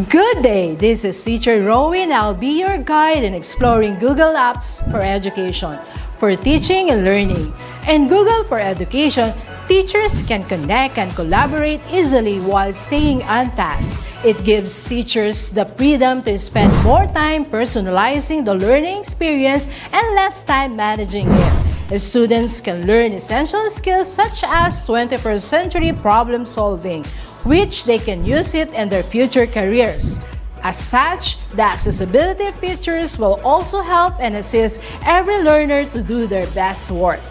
Good day, this is Teacher Rowan. I'll be your guide in exploring Google Apps for education, for teaching and learning. In Google for Education, teachers can connect and collaborate easily while staying on task. It gives teachers the freedom to spend more time personalizing the learning experience and less time managing it. Students can learn essential skills such as 21st century problem solving, which they can use it in their future careers. As such, the accessibility features will also help and assist every learner to do their best work.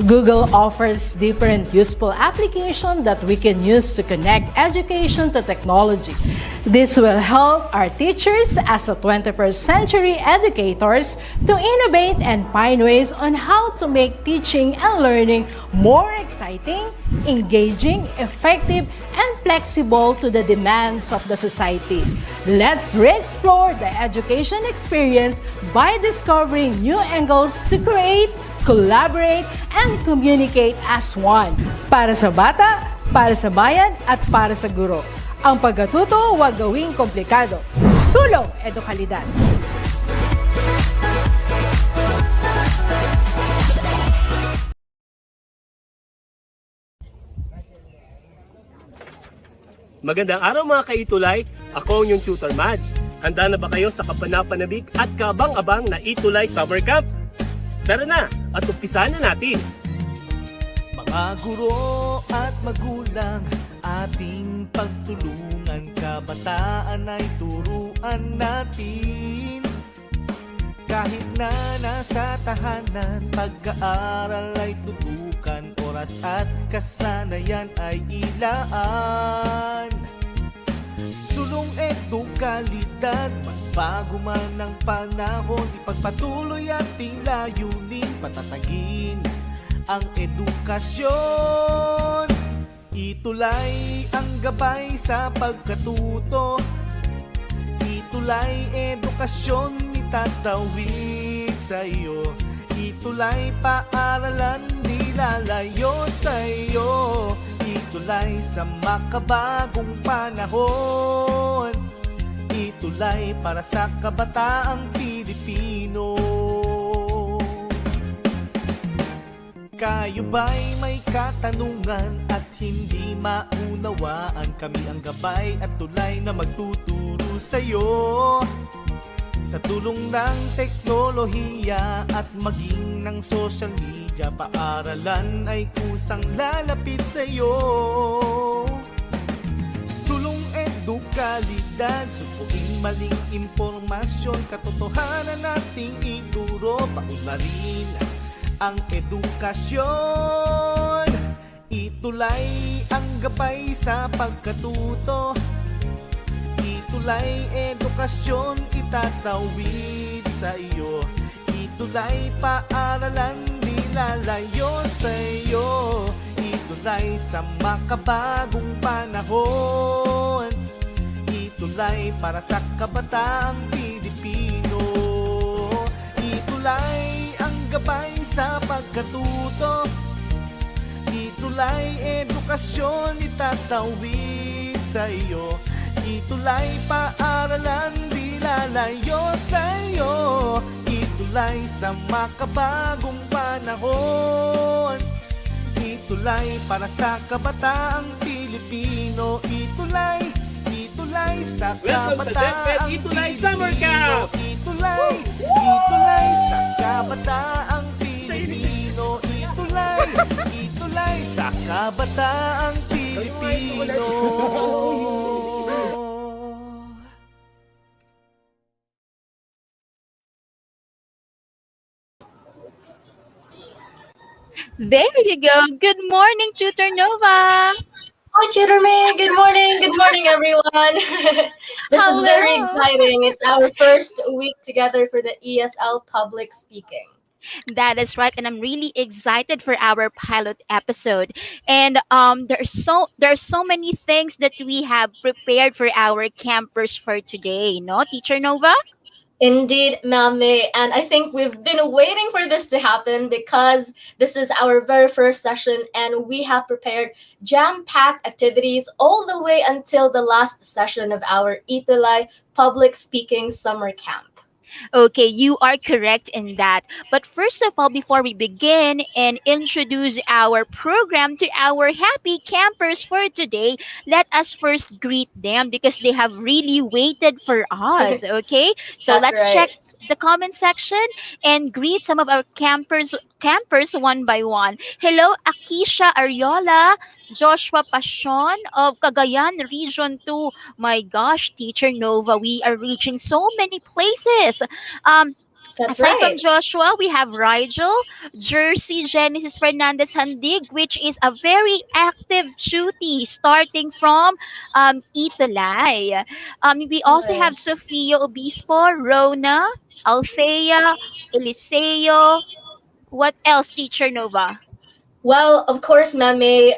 Google offers different useful applications that we can use to connect education to technology. This will help our teachers as a 21st century educators to innovate and find ways on how to make teaching and learning more exciting, engaging, effective, and flexible to the demands of the society. Let's re-explore the education experience by discovering new angles to create, collaborate, and communicate as one. Para sa bata, para sa bayan, at para sa guro. Ang pagkatuto huwag gawing komplikado. Sulong Edukalidad! Magandang araw mga ka-ETUlay! Ako ang iyong tutor Mad. Handa na ba kayo sa kapanapanabik at kabang-abang na ETUlay Summer Camp? Tara na at umpisahan na natin! Mga guro at magulang, ating pagtulungan, kabataan ay turuan natin. Kahit na nasa tahanan, pag-aaral ay tutukan, oras at kasanayan ay ilaan. Sulong Edukalidad, magbago man ang panahon, ipagpatuloy ating layunin, patatagin ang edukasyon. ETUlay ang gabay sa pagkatuto, ETUlay edukasyon itatawid sa iyo. ETUlay paaralan nilalayo sa iyo. ETUlay sa makabagong panahon, ETUlay para sa kabataang Pilipino. Kayo ba'y may katanungan at hindi maunawaan? Kami ang gabay at tulay na magtuturo sa'yo. Sa tulong ng teknolohiya at maging ng social media, paaralan ay kusang lalapit sa'yo. Sulong Edukalidad, supuin maling impormasyon, katotohanan nating ituro, paunlarin ang edukasyon. ETUlay ang gabay sa pagkatuto, ETUlay edukasyon itatawid sa iyo. ETUlay paaralan nilalayo sa iyo. ETUlay sa makabagong panahon, ETUlay para sa kabataang Pilipino. ETUlay ang gabay sa pagkatuto, ETUlay edukasyon itatawid sa iyo. ETUlay paaralan di lalayo sa iyo. ETUlay sa makabagong panahon, ETUlay para sa kabataang Pilipino. ETUlay, ETUlay sa kabataang ETUlay Summer Camp! ETUlay, ETUlay sa kabataang Pilipino. ETUlay, ETUlay sa kabataang Pilipino. There you go. Good morning, Tutor Nova. Hi, Tutor May. Good morning. Good morning, everyone. This is very exciting. It's our first week together for the ESL public speaking. That is right, and I'm really excited for our pilot episode. And there's so many things that we have prepared for our campers for today, no, Teacher Nova? Indeed, Mame. And I think we've been waiting for this to happen because this is our very first session and we have prepared jam-packed activities all the way until the last session of our ETUlay Public Speaking Summer Camp. Okay, you are correct in that. But first of all, before we begin and introduce our program to our happy campers for today, let us first greet them because they have really waited for us. Okay, so That's let's check right. the comment section and greet some of our campers one by one. Hello, Akisha Ariola, Joshua Pasion of Cagayan Region 2. My gosh, Teacher Nova, we are reaching so many places. Um, That's Aside from right. Joshua, we have Rigel, Jersey Genesis Fernandez Handig, which is a very active duty starting from Italay. We also have Right. Sofia Obispo, Rona, Althea, Eliseo. What else, Teacher Nova? Well, of course, Mame,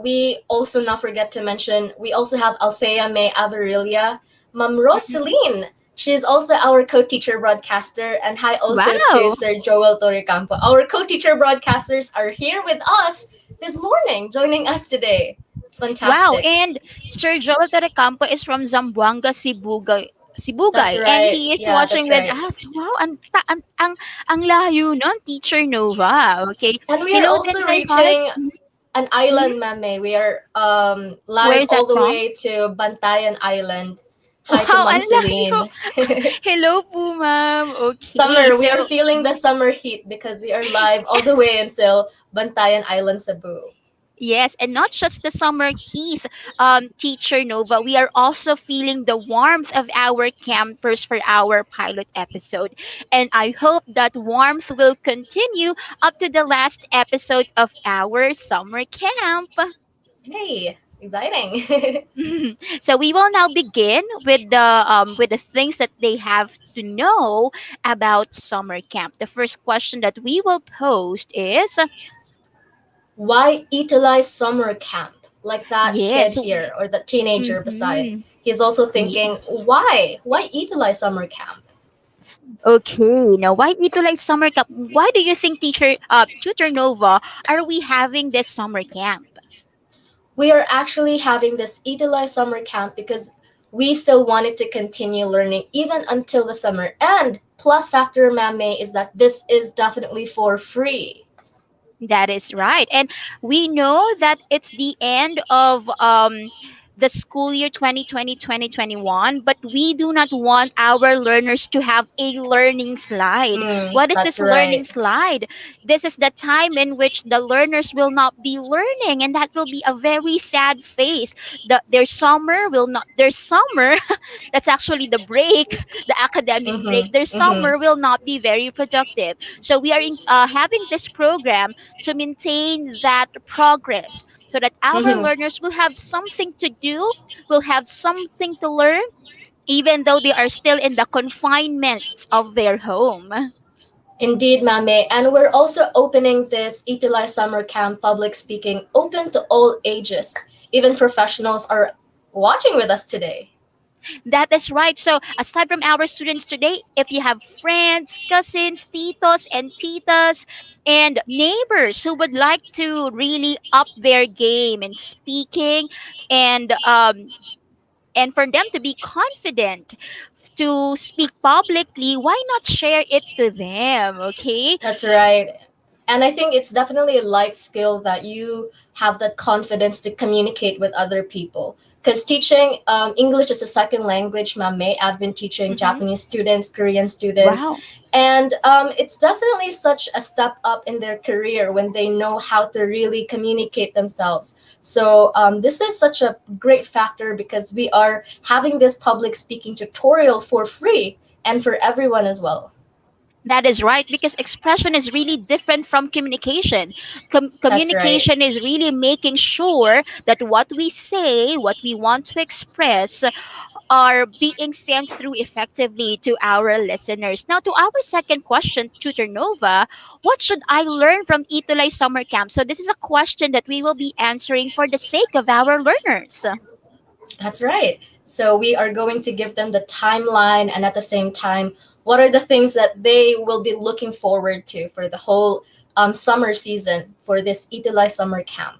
we also not forget to mention, we also have Althea May Averilia, Mam Mhm. Rosaline. She's also our co-teacher broadcaster. And hi also to Wow. Sir Joel Torrecampo. Our co-teacher broadcasters are here with us this morning, joining us today. It's Wow, fantastic. and Sir Joel Torrecampo is from Zamboanga, That's Sibugay, and right. he is Yeah, watching that's with right. us. Wow, ang layo nun, Teacher Nova. Okay. And we are Hello din, also my heart. reaching an Mhm. island, Mame. We are Where live is all that the from? way to Bantayan Island. Hi to Wow, Ma'am ang layo. Celine. Hello po, ma'am. Okay, Summer, we are so feeling the summer heat because we are live all the way until Bantayan Island, Cebu. yes, and not just the summer heat, Teacher Nova. We are also feeling the warmth of our campers for our pilot episode. And I hope that warmth will continue up to the last episode of our summer camp. Hey, exciting. So we will now begin with the things that they have to know about summer camp. The first question that we will post is Why ETUlay Summer Camp? Like that kid yes. here or the teenager beside. Mm-hmm. He's also thinking, why? Why ETUlay Summer Camp? Okay, now why ETUlay Summer Camp? Why do you think Tutor Nova are we having this summer camp? We are actually having this ETUlay Summer Camp because we still wanted to continue learning even until the summer. And plus factor, Mame, is that this is definitely for free. That is right. And we know that it's the end of the school year 2020-2021, but we do not want our learners to have a learning slide. What is That's this learning right. slide? This is the time in which the learners will not be learning, and that will be a very sad phase. Their summer will not, their summer, that's actually the break, the academic break, their Mm-hmm. summer Mm-hmm. will not be very productive. So we are having this program to maintain that progress so that our Mm-hmm. learners will have something to do, will have something to learn, even though they are still in the confinements of their home. Indeed, Mame. And we're also opening this ETUlay Summer Camp public speaking open to all ages. Even professionals are watching with us today. That is right. So, aside from our students today, if you have friends, cousins, titos, and titas, and neighbors who would like to really up their game in speaking and for them to be confident to speak publicly, why not share it to them? Okay. That's right. And I think it's definitely a life skill that you have that confidence to communicate with other people. Because teaching English as a second language, Mame, I've been teaching Mm-hmm. Japanese students, Korean students, Wow. and it's definitely such a step up in their career when they know how to really communicate themselves. So this is such a great factor because we are having this public speaking tutorial for free and for everyone as well. That is right, because expression is really different from communication. That's right. Communication is really making sure that what we say, what we want to express, are being sent through effectively to our listeners. Now, to our second question, Tutor Nova, what should I learn from ETUlay Summer Camp? So, this is a question that we will be answering for the sake of our learners. That's right. So we are going to give them the timeline, and at the same time, what are the things that they will be looking forward to for the whole summer season for this ETUlay Summer Camp.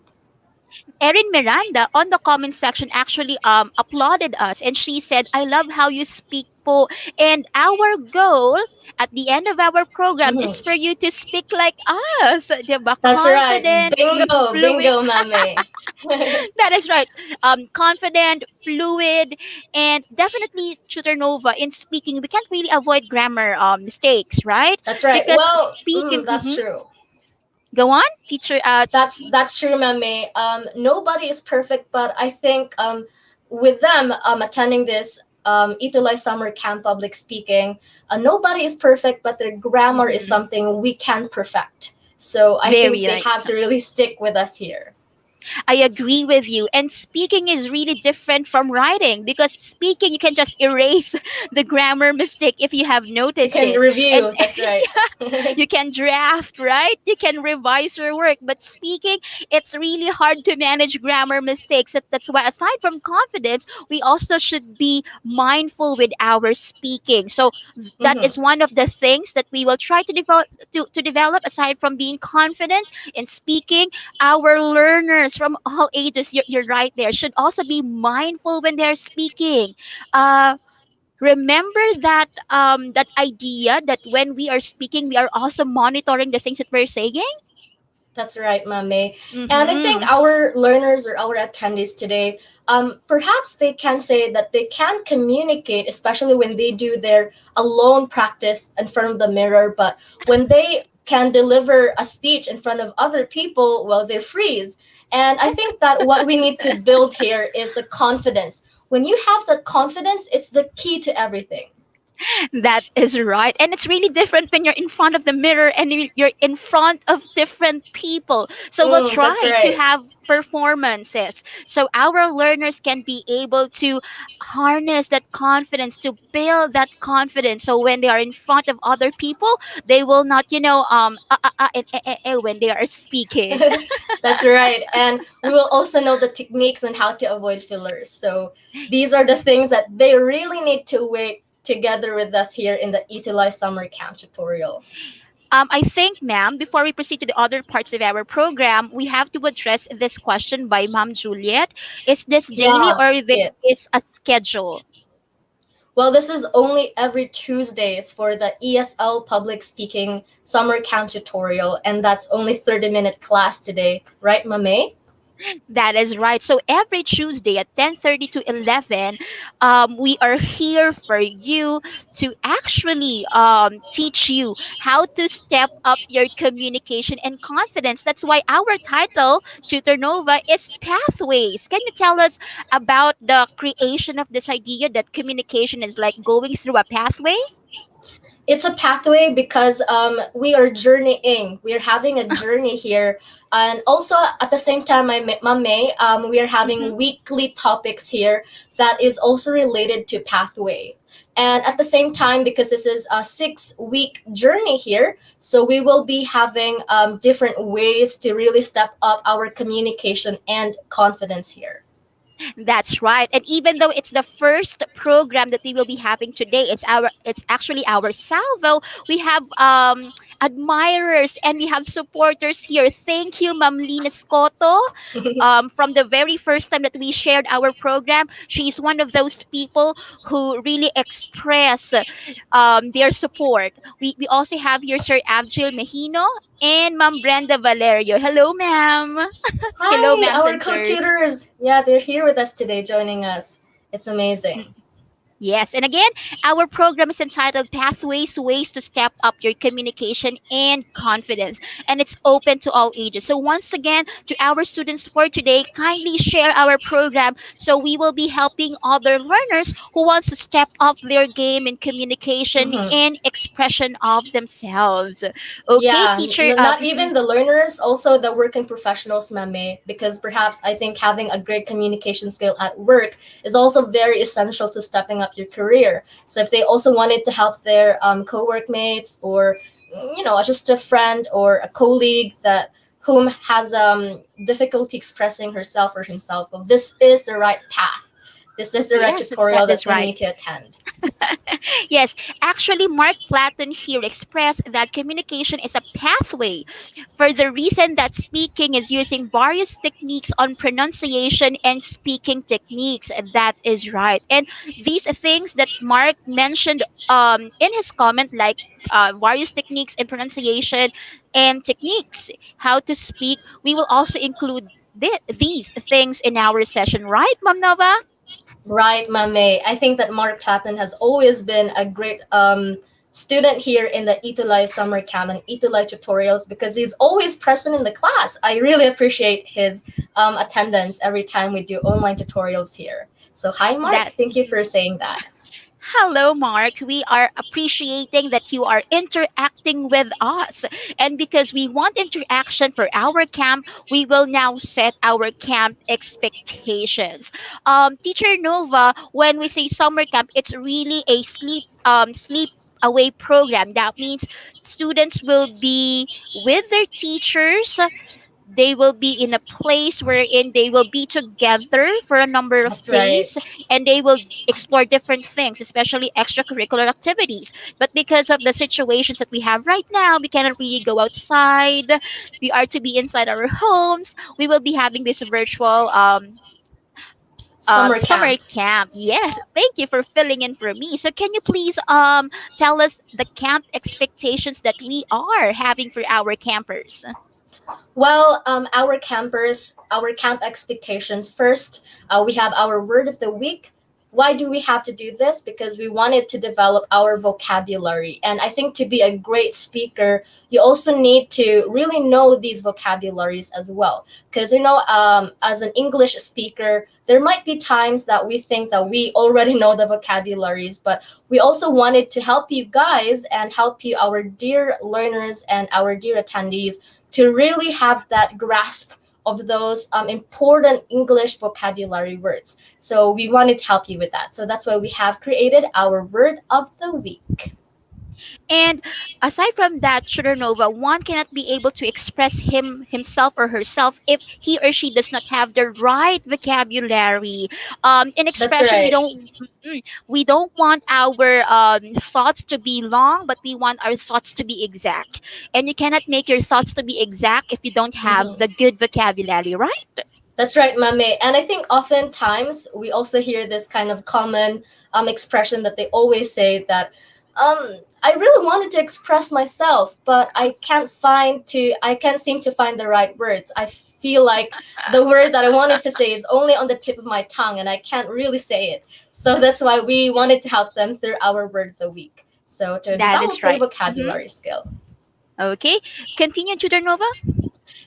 Erin Miranda on the comment section actually applauded us, and she said, "I love how you speak po, and our goal at the end of our program is Mhm. for you to speak like us, 'di ba? That's right. Confident, Bingo, fluid." bingo, mame. That is right. Confident, fluid, and definitely Tutor Nova in speaking. We can't really avoid grammar mistakes, right? That's right. Because Well, speaking, that's true. go on, teacher. That's true, Mame. Nobody is perfect, but I think with them attending this ETUlay Summer Camp public speaking, nobody is perfect, but their grammar is Mhm. something we can perfect. So I Very think they have nice. to really stick with us here. I agree with you. And speaking is really different from writing because speaking, you can just erase the grammar mistake if you have You noticed can it. And review. That's right. you can draft, right? You can revise your work. But speaking, it's really hard to manage grammar mistakes. That's why, aside from confidence, we also should be mindful with our speaking. So that Hmm. is one of the things that we will try to develop to develop aside from being confident in speaking. Our learners from all ages, you're right there, should also be mindful when they're speaking. Uh, remember that that idea that when we are speaking, we are also monitoring the things that we're saying. That's right, Mame. And I think Mm-hmm. our learners or our attendees today, perhaps they can say that they can communicate, especially when they do their alone practice in front of the mirror. But when they can deliver a speech in front of other people, well, they freeze. And I think that what we need to build here is the confidence. When you have that confidence, it's the key to everything. That is right. And it's really different when you're in front of the mirror and you're in front of different people. So we'll That's try to right. have performances so our learners can be able to harness that confidence, to build that confidence, so when they are in front of other people, they will not when they are speaking. That's right. And we will also know the techniques on how to avoid fillers. So these are the things that they really need to wait together with us here in the ETUlay Summer Camp tutorial. I think, ma'am, before we proceed to the other parts of our program, we have to address this question by Ma'am Juliet. Is this daily Yeah, or that's there it. is a schedule? Well, this is only every Tuesdays for the ESL Public Speaking Summer Camp tutorial, and that's only 30-minute class today, right, Mame? That is right. So every Tuesday at 10:30 to 11, we are here for you to actually teach you how to step up your communication and confidence. That's why our title, Tutor Nova, is Pathways. Can you tell us about the creation of this idea that communication is like going through a pathway? It's a pathway because we are journeying. We're having a journey here. And also at the same time, May, we are Mhm. having weekly topics here that is also related to pathway. And at the same time, because this is a 6-week journey here, so we will be having different ways to really step up our communication and confidence here. That's right. And even though it's the first program that we will be having today, it's actually our salvo. We have admirers and we have supporters here. Thank you, Ma'am Lina Scotto. From the very first time that we shared our program, she's one of those people who really express their support. We also have here Sir Abjil Mejino and Ma'am Brenda Valerio. Hello, ma'am. Hello, Hi, ma'ams our and sirs. co-tutors. Yeah, they're here with us today, joining us. It's amazing. Yes, and again, our program is entitled Pathways, Ways to Step Up Your Communication and Confidence, and it's open to all ages. So, once again, to our students for today, kindly share our program so we will be helping other learners who wants to step up their game in communication Hmm. and expression of themselves. Okay, Yeah, teacher. not even the learners, also the working professionals, Mame, because perhaps I think having a great communication skill at work is also very essential to stepping up your career. So if they also wanted to help their co-workmates or just a friend or a colleague that whom has difficulty expressing herself or himself, well, this is the right path. This is the right Yes, that tutorial that is they right. need to attend. Yes, actually, Mark Platon here expressed that communication is a pathway for the reason that speaking is using various techniques on pronunciation and speaking techniques. That is right. And these things that Mark mentioned in his comment, like various techniques in pronunciation and techniques, how to speak, we will also include these things in our session, right, Ma'am Nova? Right, Mame. I think that Mark Platten has always been a great student here in the ETUlay Summer Camp and ETUlay tutorials because he's always present in the class. I really appreciate his attendance every time we do online tutorials here. So, hi, Mark. That Thank you for saying that. Hello, Mark. We are appreciating that you are interacting with us. And because we want interaction for our camp, we will now set our camp expectations. Teacher Nova, when we say summer camp, it's really a sleep away program. That means students will be with their teachers, they will be in a place wherein they will be together for a number of That's days, right. and they will explore different things, especially extracurricular activities. But because of the situations that we have right now, we cannot really go outside. We are to be inside our homes. We will be having this virtual Summer summer camp. camp. Yes, thank you for filling in for me. So can you please tell us the camp expectations that we are having for our campers? Well, our camp expectations. First, we have our word of the week. Why do we have to do this? Because we wanted to develop our vocabulary. And I think to be a great speaker, you also need to really know these vocabularies as well. Because, as an English speaker, there might be times that we think that we already know the vocabularies, but we also wanted to help you guys and help you, our dear learners and our dear attendees, to really have that grasp of those important English vocabulary words. So we wanted to help you with that. So that's why we have created our word of the week. And aside from that, Nova, one cannot be able to express himself or herself if he or she does not have the right vocabulary. In That's expression, right. we don't want our thoughts to be long, but we want our thoughts to be exact. And you cannot make your thoughts to be exact if you don't have Mhm. the good vocabulary, right? That's right, Mame. And I think oftentimes we also hear this kind of common expression that they always say that I really wanted to express myself, but I can't seem to find the right words. I feel like the word that I wanted to say is only on the tip of my tongue and I can't really say it. So that's why we wanted to help them through our word of the week. So to That is develop their right. Mhm. vocabulary skill. Okay. Continue, Nova.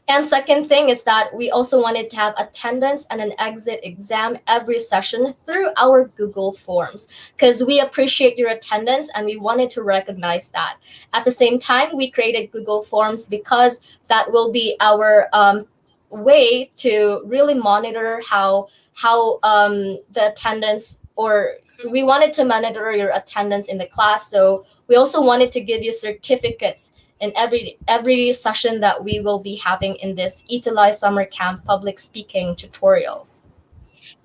And second thing is that we also wanted to have attendance and an exit exam every session through our Google Forms because we appreciate your attendance and we wanted to recognize that. At the same time, we created Google Forms because that will be our way to really monitor how the attendance or we wanted to monitor your attendance in the class. So we also wanted to give you certificates in every session that we will be having in this ETUlay Summer Camp public speaking tutorial.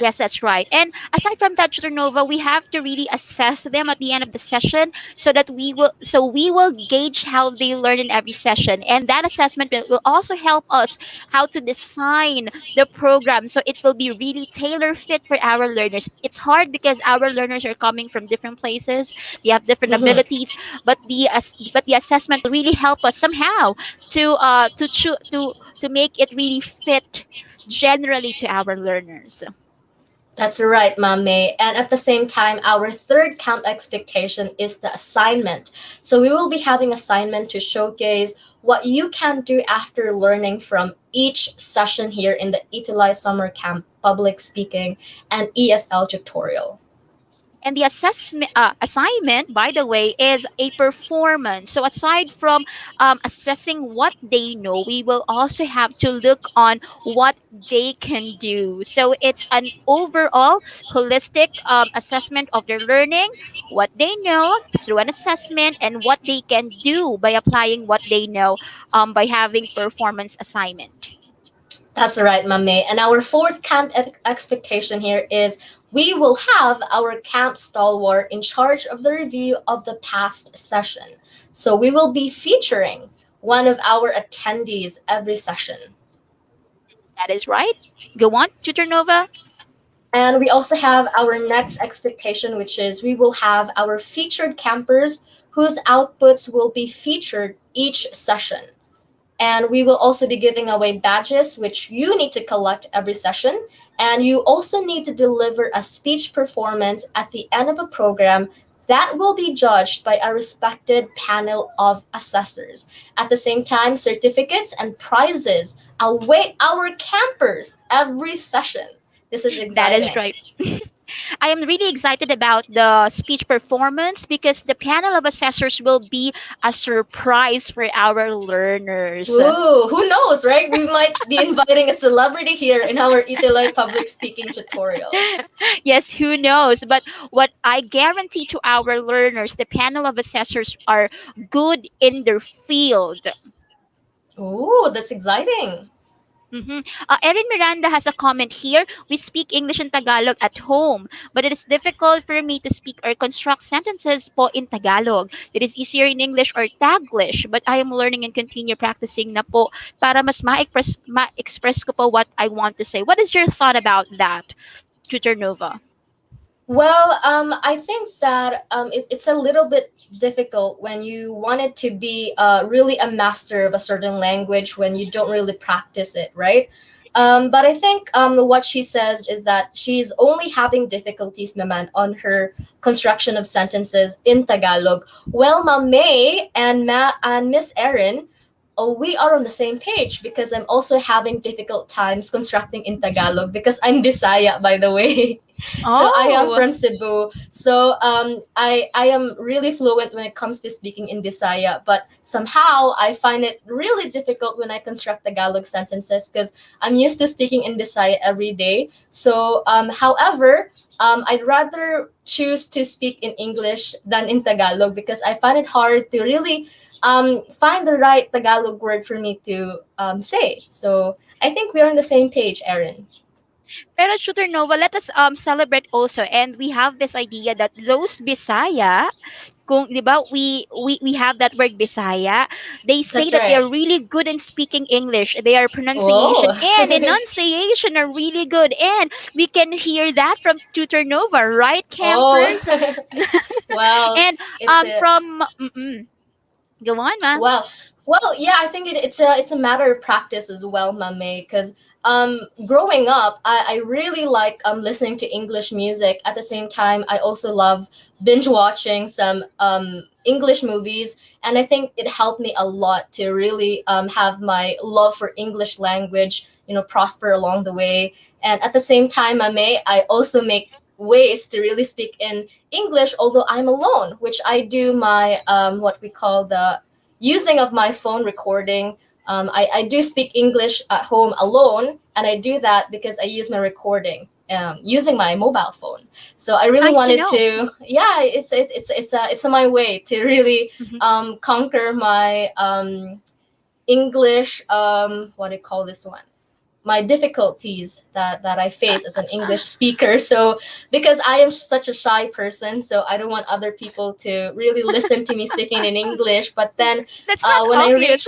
Yes, that's right. And aside from that, Nova, we have to really assess them at the end of the session so we will gauge how they learn in every session. And that assessment will also help us how to design the program so it will be really tailor fit for our learners. It's hard because our learners are coming from different places. They have different Mhm. abilities, but the assessment will really help us somehow to make it really fit generally to our learners. That's right, Mame. And at the same time, our third camp expectation is the assignment. So we will be having assignment to showcase what you can do after learning from each session here in the ETUlay Summer Camp public speaking and ESL tutorial. And the assignment, by the way, is a performance. So aside from assessing what they know, we will also have to look on what they can do. So it's an overall holistic assessment of their learning, what they know through an assessment, and what they can do by applying what they know by having performance assignment. That's right, Mame. And our fourth camp expectation here is we will have our camp stalwart in charge of the review of the past session. So we will be featuring one of our attendees every session. That is right. Go on, Tutor Nova. And we also have our next expectation, which is we will have our featured campers whose outputs will be featured each session. And we will also be giving away badges, which you need to collect every session. And you also need to deliver a speech performance at the end of a program that will be judged by a respected panel of assessors. At the same time, certificates and prizes await our campers every session. This is That is exciting. right. I am really excited about the speech performance because the panel of assessors will be a surprise for our learners. Ooh, who knows, right? We might be inviting a celebrity here in our ETUlay public speaking tutorial. Yes, who knows? But what I guarantee to our learners, the panel of assessors are good in their field. Ooh, that's exciting. Erin Miranda has a comment here. We speak English and Tagalog at home, but it is difficult for me to speak or construct sentences po in Tagalog. It is easier in English or Taglish, but I am learning and continue practicing na po para mas ma-express ko po what I want to say. What is your thought about that, Tutor Nova? Well, I think that it's a little bit difficult when you wanted to be really a master of a certain language when you don't really practice it, right? But I think what she says is that she's only having difficulties naman on her construction of sentences in Tagalog. Well, Ma May and Miss Erin, oh, we are on the same page because I'm also having difficult times constructing in Tagalog because I'm Bisaya, by the way. So I am Oh, from Cebu. So I am really fluent when it comes to speaking in Bisaya, but somehow I find it really difficult when I construct Tagalog sentences because I'm used to speaking in Bisaya every day. So however, I'd rather choose to speak in English than in Tagalog because I find it hard to really find the right Tagalog word for me to say. So I think we're on the same page, Erin. pero Tutor Nova, let us celebrate also, and we have this idea that those Bisaya, kung 'di ba we have that word Bisaya, they say That's that they right. are really good in speaking English. Their Whoa. pronunciation and enunciation are really good, and we can hear that from Tutor Nova, right, Oh. campers? Well, And it's a from go on, ma. well, yeah. I think it's a matter of practice as well, Mame. Because growing up, I really like listening to English music. At the same time, I also love binge watching some English movies, and I think it helped me a lot to really have my love for English language, prosper along the way. And at the same time, Mame, I also make ways to really speak in English, although I'm alone, which I do my what we call the using of my phone recording. I do speak English at home alone, and I do that because I use my recording using my mobile phone. So I really Nice to wanted know. to, yeah, it's my way to really Mhm. conquer my English. What do you call this one? My difficulties that I face as an English speaker. So because I am such a shy person, so I don't want other people to really listen to me speaking in English. But then That's not when I obvious.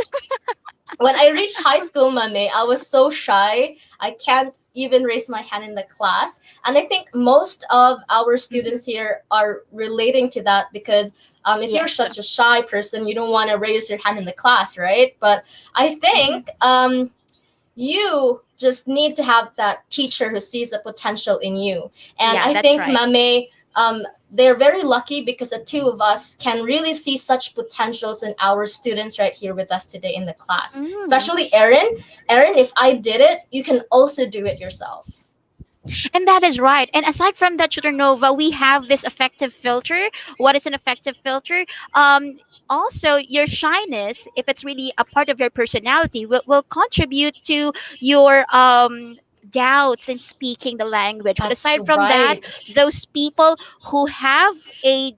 reached high school, Mame, I was so shy. I can't even raise my hand in the class. And I think most of our Mhm. students here are relating to that because if you're Yes. such a shy person, you don't want to raise your hand in the class, right? But I Mhm. think you just need to have that teacher who sees a potential in you. And Yeah, I that's think right. Mame, they're very lucky because the two of us can really see such potentials in our students right here with us today in the class. Mm. Especially Erin. Erin, if I did it, you can also do it yourself. And that is right. And aside from that, Nova, we have this affective filter. What is an affective filter? Also, your shyness, if it's really a part of your personality, will contribute to your doubts in speaking the language. But That's aside from that, right. those people who have a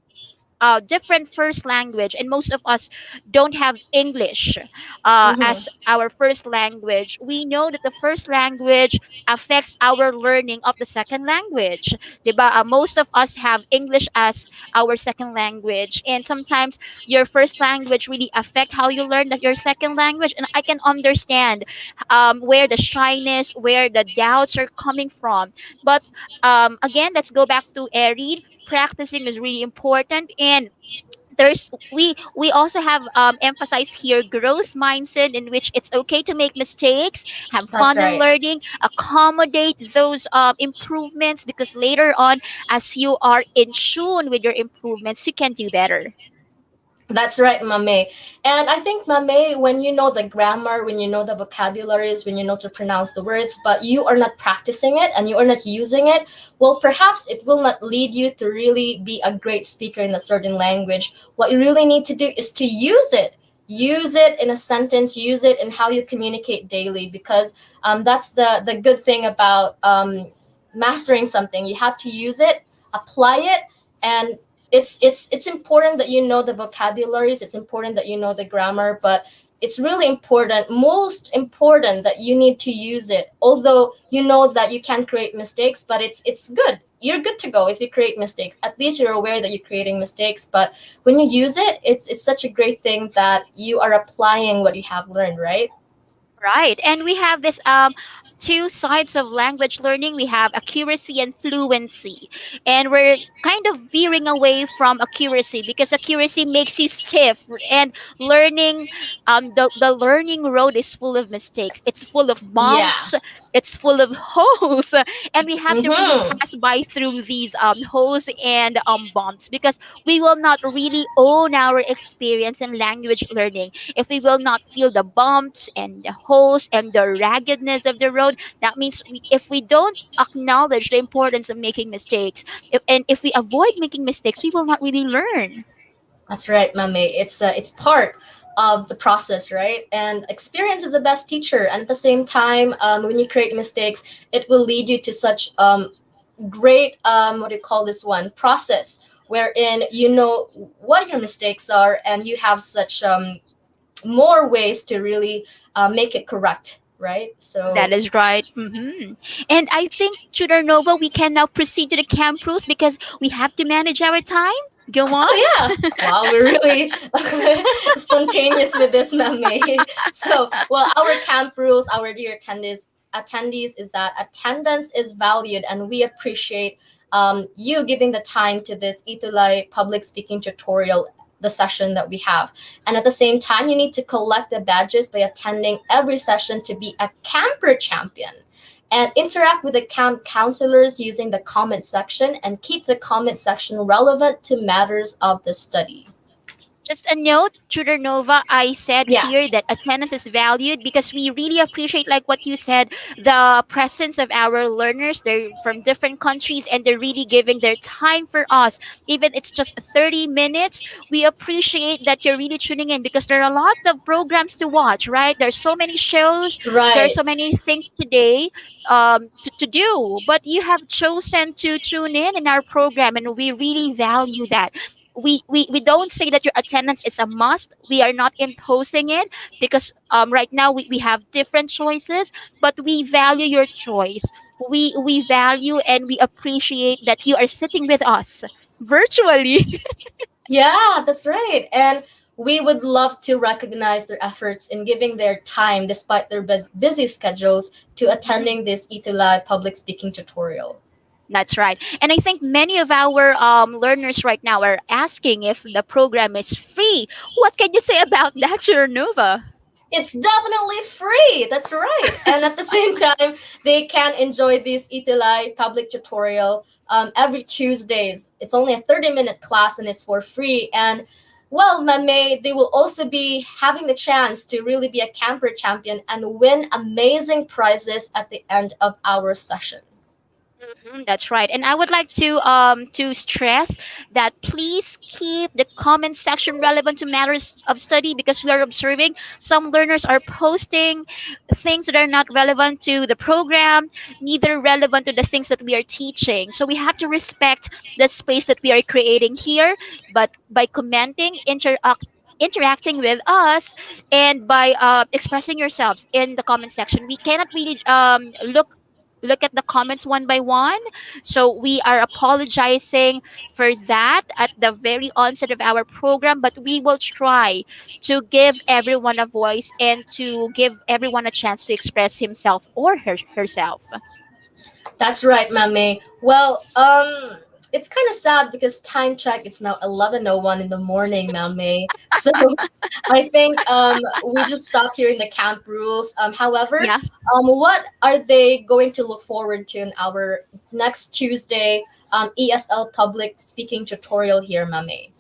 different first language, and most of us don't have English Mm-hmm. as our first language. We know that the first language affects our learning of the second language. Diba? Most of us have English as our second language, and sometimes your first language really affect how you learn that your second language. And I can understand where the shyness, where the doubts are coming from. But again, let's go back to Erin. Practicing is really important, and we also have emphasized here growth mindset, in which it's okay to make mistakes, have That's fun in right. learning, accommodate those improvements, because later on, as you are in tune with your improvements, you can do better. That's right, Mame. And I think, Mame, when you know the grammar, when you know the vocabularies, when you know to pronounce the words, but you are not practicing it and you are not using it, well, perhaps it will not lead you to really be a great speaker in a certain language. What you really need to do is to use it. Use it in a sentence, use it in how you communicate daily, because that's the good thing about mastering something. You have to use it, apply it, and it's important that you know the vocabularies, it's important that you know the grammar, but it's really important, most important, that you need to use it. Although you know that you can create mistakes, but it's good, you're good to go. If you create mistakes, at least you're aware that you're creating mistakes. But when you use it, it's such a great thing that you are applying what you have learned, right? Right. And we have this two sides of language learning. We have accuracy and fluency. And we're kind of veering away from accuracy, because accuracy makes you stiff, and learning the learning road is full of mistakes. It's full of Yeah. bumps, it's full of holes. And we have to really Mm-hmm. pass by through these holes and bumps, because we will not really own our experience in language learning if we will not feel the bumps and the holes and the raggedness of the road. That means if we don't acknowledge the importance of making mistakes, and if we avoid making mistakes, we will not really learn. That's right, Mame. It's part of the process, right? And experience is the best teacher. And at the same time, when you create mistakes, it will lead you to such great what do you call this one, process, wherein you know what your mistakes are, and you have such more ways to really make it correct, right? That So is right. And I think, Tudor Nova, we can now proceed to the camp rules, because we have to manage our time. Go on. oh yeah, wow, we're really spontaneous with this, Meme. So, well, our camp rules, our dear attendees, is that attendance is valued, and we appreciate you giving the time to this ETUlay public speaking tutorial, the session that we have. And at the same time, you need to collect the badges by attending every session to be a camper champion, and interact with the camp counselors using the comment section, and keep the comment section relevant to matters of the study. Just a note, Tudor Nova, I said Yeah, here that attendance is valued because we really appreciate, like what you said, the presence of our learners. They're from different countries, and they're really giving their time for us. Even it's just 30 minutes, we appreciate that you're really tuning in, because there are a lot of programs to watch, right? There's so many shows, there's so right. many things today to do, but you have chosen to tune in our program, and we really value that. We don't say that your attendance is a must. We are not imposing it, because right now we have different choices, but we value your choice. We value and we appreciate that you are sitting with us virtually. Yeah, that's right. And we would love to recognize their efforts in giving their time, despite their busy schedules, to Mhm. attending this ETUlay public speaking tutorial. That's right. And I think many of our learners right now are asking if the program is free. What can you say about that, Nova? It's definitely free. That's right. And at the same time, they can enjoy this ETUlay public tutorial every Tuesdays. It's only a 30-minute class, and it's for free. And well, Manmei, they will also be having the chance to really be a camper champion and win amazing prizes at the end of our session. That's right. And I would like to stress that please keep the comment section relevant to matters of study, because we are observing some learners are posting things that are not relevant to the program, neither relevant to the things that we are teaching. So we have to respect the space that we are creating here, but by commenting, interacting with us, and by expressing yourselves in the comment section, we cannot really look at the comments one by one. So we are apologizing for that at the very onset of our program, but we will try to give everyone a voice and to give everyone a chance to express himself or herself. That's right, Mame. Well, it's kind of sad because time check, it's now 11:01 in the morning, Mame. So I think we just stopped hearing the camp rules. However, Yeah. what are they going to look forward to in our next Tuesday ESL public speaking tutorial here, Mame?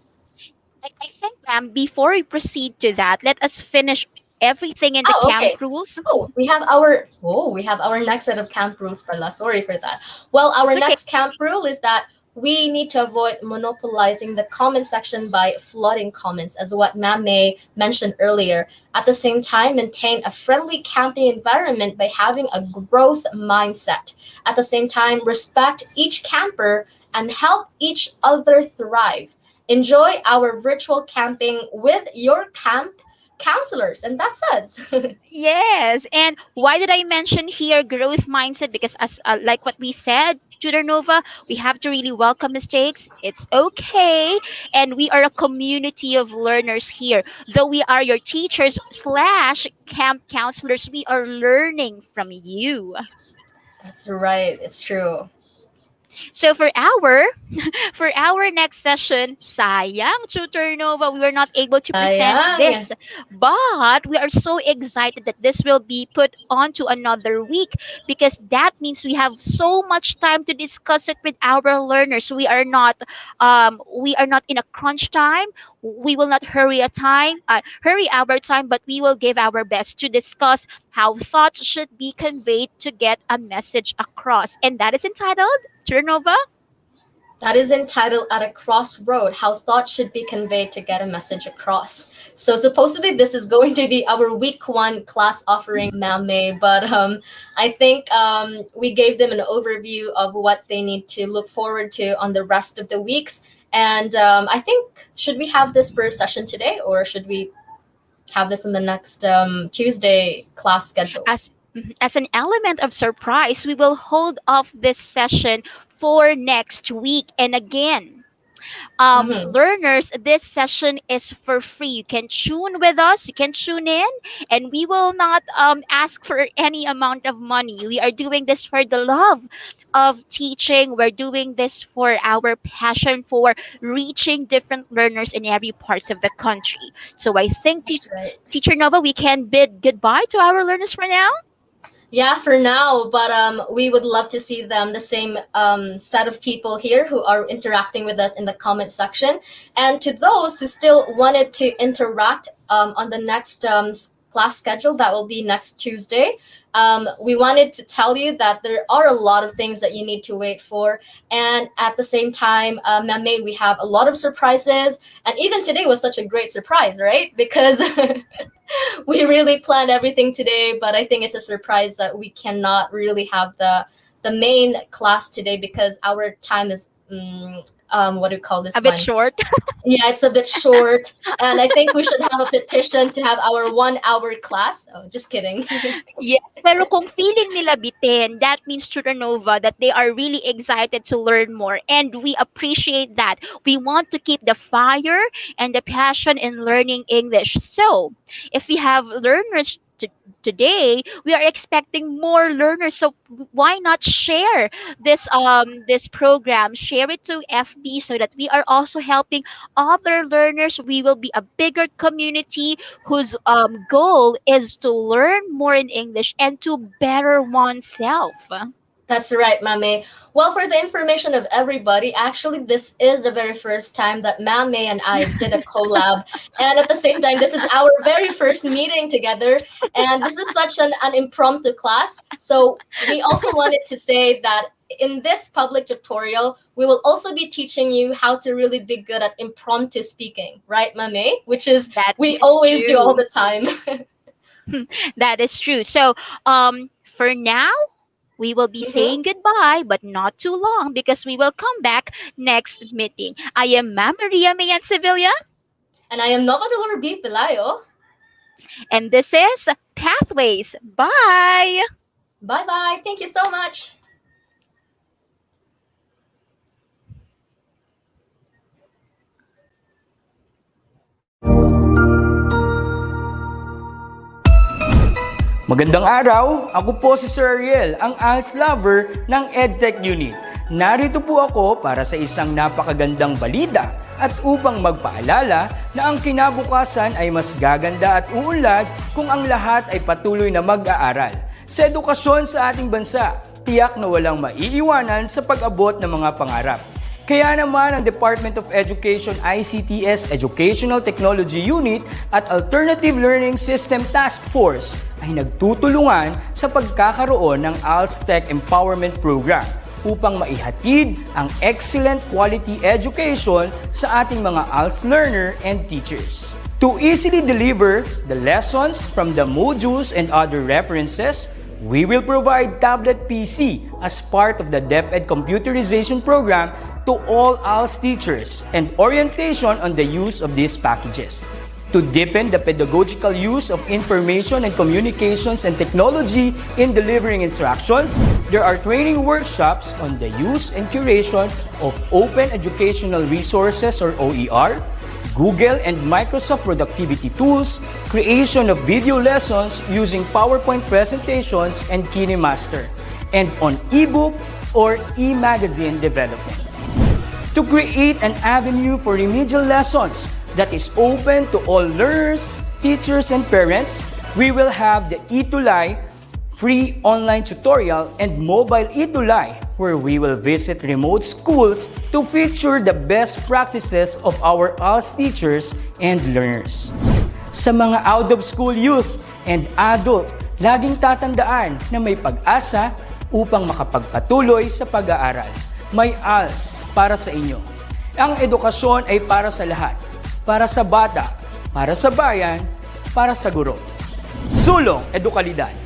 I think, ma'am, before we proceed to that, let us finish everything in the Oh, okay. camp rules. We have our next set of camp rules, pala. Sorry for that. Well, our It's okay. next camp rule is that we need to avoid monopolizing the comment section by flooding comments, as what Ma'am May mentioned earlier. At the same time, maintain a friendly camping environment by having a growth mindset. At the same time, respect each camper and help each other thrive. Enjoy our virtual camping with your camp counselors, and that's us. Yes, and why did I mention here growth mindset? Because as like what we said, Tutor Nova, we have to really welcome mistakes. It's okay, and we are a community of learners here. Though we are your teachers slash camp counselors, we are learning from you. That's right. It's true. So for our next session, sayang, Tutor Nova, we were not able to present Sayang. this. But we are so excited that this will be put on to another week, because that means we have so much time to discuss it with our learners. We are not in a crunch time. We will not hurry our time, but we will give our best to discuss how thoughts should be conveyed to get a message across. And that is entitled Turnova. That is entitled At a Crossroad, How Thoughts Should Be Conveyed to Get a Message Across. So supposedly this is going to be our week one class offering, Ma'am May, but I think we gave them an overview of what they need to look forward to on the rest of the weeks. And I think, should we have this first session today, or should we have this in the next Tuesday class schedule? As an element of surprise, we will hold off this session for next week. And again, Mm-hmm. learners, this session is for free. You can tune with us, you can tune in, and we will not ask for any amount of money. We are doing this for the love of teaching. We're doing this for our passion for reaching different learners in every parts of the country. So I think, That's right. Teacher Nova, we can bid goodbye to our learners for now. Yeah, for now, but we would love to see them, the same set of people here who are interacting with us in the comment section. And to those who still wanted to interact on the next class schedule, that will be next Tuesday. We wanted to tell you that there are a lot of things that you need to wait for. And at the same time, Mame, we have a lot of surprises. And even today was such a great surprise, right? Because we really planned everything today, but I think it's a surprise that we cannot really have the main class today because our time is what do you call this A bit one? short. Yeah, it's a bit short, and I think we should have a petition to have our 1 hour class. Oh, just kidding. Yes, pero kung feeling nila bitin, that means to Nova that they are really excited to learn more. And we appreciate that. We want to keep the fire and the passion in learning English. So, if we have learners today, we are expecting more learners. So why not share this program? Share it to FB so that we are also helping other learners. We will be a bigger community whose goal is to learn more in English and to better oneself. That's right, Mame. Well, for the information of everybody, actually, this is the very first time that Mame and I did a collab. And at the same time, this is our very first meeting together. And this is such an impromptu class. So we also wanted to say that in this public tutorial, we will also be teaching you how to really be good at impromptu speaking, right, Mame? Which is That we is always do true. all the time. That is true. So, for now, we will be saying goodbye, but not too long because we will come back next meeting. I am Ma'am Maria Mayan Sevilla, And I am Nova Dolor B. Pelayo. and this is Pathways. Bye. Bye-bye. Thank you so much. Magandang araw, ako po si Sir Ariel, ang ALS lover ng EdTech Unit. Narito po ako para sa isang napakagandang balita at upang magpaalala na ang kinabukasan ay mas gaganda at uunlad kung ang lahat ay patuloy na mag-aaral. Sa edukasyon sa ating bansa, tiyak na walang maiiwanan sa pag-abot ng mga pangarap. Kaya naman ang Department of Education ICTS Educational Technology Unit at Alternative Learning System Task Force ay nagtutulungan sa pagkakaroon ng ALS Tech Empowerment Program upang maihatid ang excellent quality education sa ating mga ALS learner and teachers. To easily deliver the lessons from the modules and other references, we will provide tablet PC as part of the DepEd computerization program to all ALS teachers and orientation on the use of these packages. To deepen the pedagogical use of information and communications and technology in delivering instructions, there are training workshops on the use and curation of open educational resources or OER, Google and Microsoft productivity tools, creation of video lessons using PowerPoint presentations and KineMaster, and on ebook or e-magazine development. To create an avenue for remedial lessons that is open to all learners, teachers, and parents, we will have the ETUlay free online tutorial and mobile ETUlay, where we will visit remote schools to feature the best practices of our ALS teachers and learners. Sa mga out-of-school youth and adult, laging tatandaan na may pag-asa upang makapagpatuloy sa pag-aaral. May ALS para sa inyo. Ang edukasyon ay para sa lahat. Para sa bata, para sa bayan, para sa guro. Sulong Edukalidad.